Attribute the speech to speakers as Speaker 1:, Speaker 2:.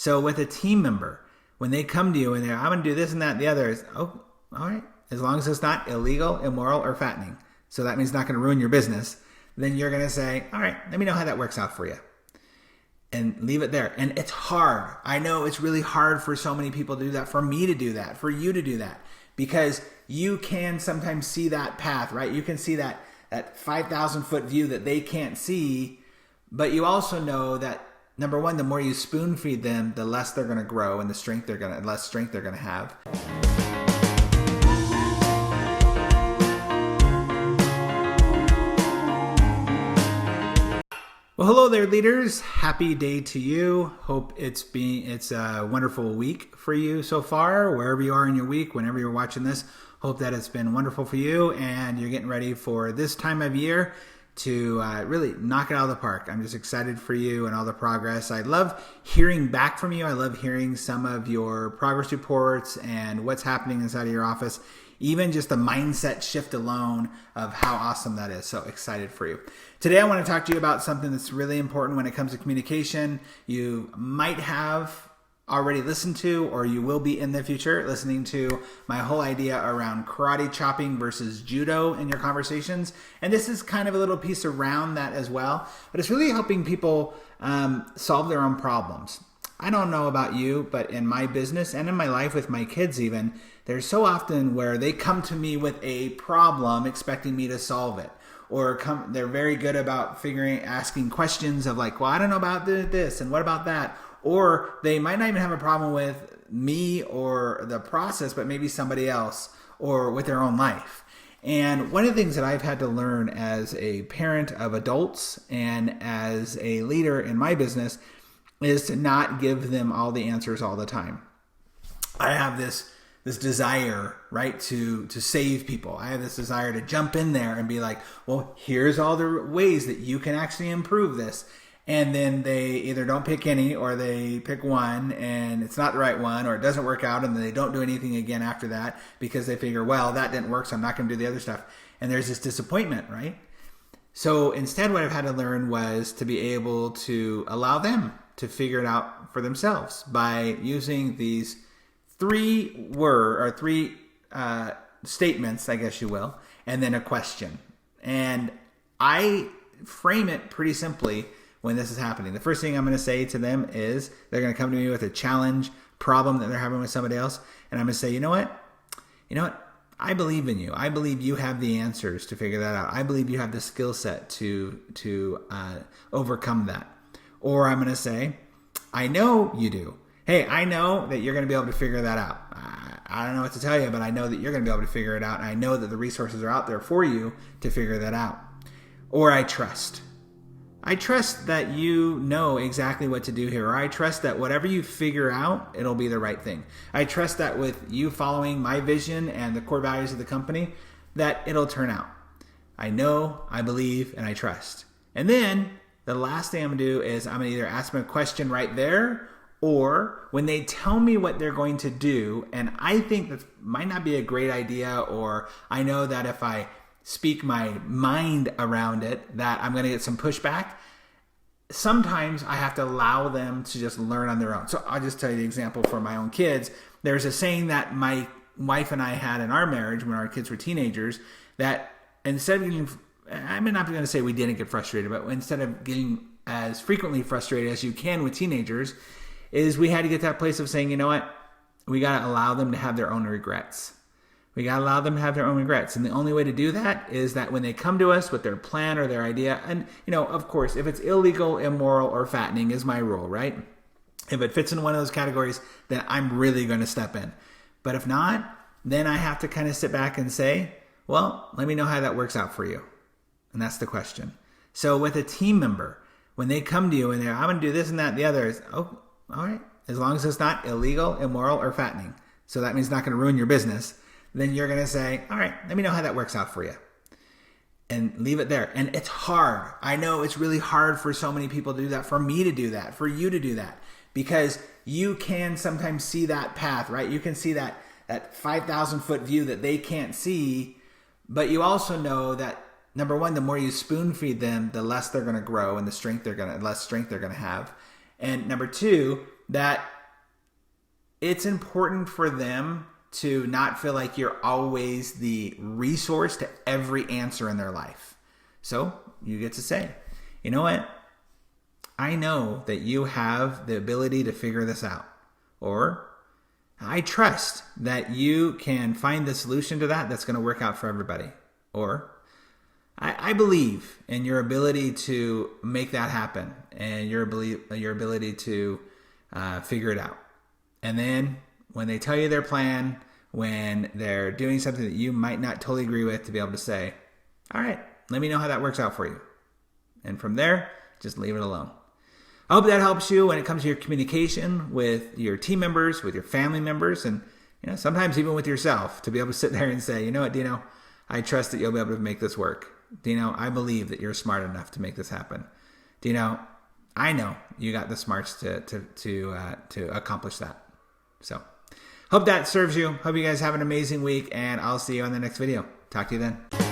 Speaker 1: So with a team member, when they come to you and they're, I'm going to do this and that and the other, is, oh, all right. As long as it's not illegal, immoral, or fattening. So that means it's not going to ruin your business. Then you're going to say, all right, let me know how that works out for you. And leave it there. And it's hard. I know it's really hard for so many people to do that, for me to do that, for you to do that. Because you can sometimes see that path, right? You can see that 5,000 foot view that they can't see. But you also know that, number one, the more you spoon feed them, the less they're going to grow and less strength they're going to have. Well, hello there, leaders. Happy day to you. Hope it's a wonderful week for you so far, wherever you are in your week, whenever you're watching this. Hope that it's been wonderful for you and you're getting ready for this time of year to really knock it out of the park. I'm just excited for you and all the progress. I love hearing back from you. I love hearing some of your progress reports and what's happening inside of your office. Even just the mindset shift alone of how awesome that is. So excited for you. Today I want to talk to you about something that's really important when it comes to communication. You might have already listened to, or you will be in the future listening to my whole idea around karate chopping versus judo in your conversations. And this is kind of a little piece around that as well. But it's really helping people solve their own problems. I don't know about you, but in my business and in my life with my kids even, there's so often where they come to me with a problem expecting me to solve it. Or they're very good about asking questions of like, well, I don't know about this and what about that? Or they might not even have a problem with me or the process, but maybe somebody else or with their own life. And one of the things that I've had to learn as a parent of adults and as a leader in my business is to not give them all the answers all the time. I have this desire, right, to save people. I have this desire to jump in there and be like, well, here's all the ways that you can actually improve this. And then they either don't pick any or they pick one and it's not the right one or it doesn't work out and they don't do anything again after that because they figure, well, that didn't work, so I'm not going to do the other stuff. And there's this disappointment, right? So instead what I've had to learn was to be able to allow them to figure it out for themselves by using these three statements, I guess you will, and then a question. And I frame it pretty simply when this is happening. The first thing I'm going to say to them is they're going to come to me with a challenge, problem that they're having with somebody else. And I'm going to say, you know what? I believe in you. I believe you have the answers to figure that out. I believe you have the skill set to overcome that. Or I'm going to say, I know you do. Hey, I know that you're going to be able to figure that out. I don't know what to tell you, but I know that you're going to be able to figure it out. And I know that the resources are out there for you to figure that out. Or I trust. I trust that you know exactly what to do here. Or I trust that whatever you figure out, it'll be the right thing. I trust that with you following my vision and the core values of the company, that it'll turn out. I know, I believe, and I trust. And then the last thing I'm going to do is I'm going to either ask them a question right there, or when they tell me what they're going to do, and I think that might not be a great idea, or I know that if I speak my mind around it, that I'm going to get some pushback. Sometimes I have to allow them to just learn on their own. So I'll just tell you the example for my own kids. There's a saying that my wife and I had in our marriage when our kids were teenagers, that instead of getting, I'm not going to say we didn't get frustrated, but instead of getting as frequently frustrated as you can with teenagers, is we had to get to that place of saying, you know what, we got to allow them to have their own regrets. We got to allow them to have their own regrets. And the only way to do that is that when they come to us with their plan or their idea, and, of course, if it's illegal, immoral, or fattening is my rule, right? If it fits in one of those categories, then I'm really going to step in. But if not, then I have to kind of sit back and say, well, let me know how that works out for you. And that's the question. So with a team member, when they come to you and they're, I'm going to do this and that and the other, is, oh, all right. As long as it's not illegal, immoral, or fattening. So that means it's not going to ruin your business. Then you're going to say, all right, let me know how that works out for you. And leave it there. And it's hard. I know it's really hard for so many people to do that, for me to do that, for you to do that. Because you can sometimes see that path, right? You can see that 5,000 foot view that they can't see. But you also know that, number one, the more you spoon feed them, the less they're going to grow and less strength they're going to have. And number two, that it's important for them to not feel like you're always the resource to every answer in their life. So you get to say, you know what? I know that you have the ability to figure this out. Or I trust that you can find the solution to that that's going to work out for everybody. Or I believe in your ability to make that happen and your ability to figure it out. And then when they tell you their plan, when they're doing something that you might not totally agree with, to be able to say, all right, let me know how that works out for you. And from there, just leave it alone. I hope that helps you when it comes to your communication with your team members, with your family members, and sometimes even with yourself, to be able to sit there and say, you know what, Dino, I trust that you'll be able to make this work. Dino, I believe that you're smart enough to make this happen. Dino, I know you got the smarts to accomplish that. So, hope that serves you. Hope you guys have an amazing week, and I'll see you on the next video. Talk to you then.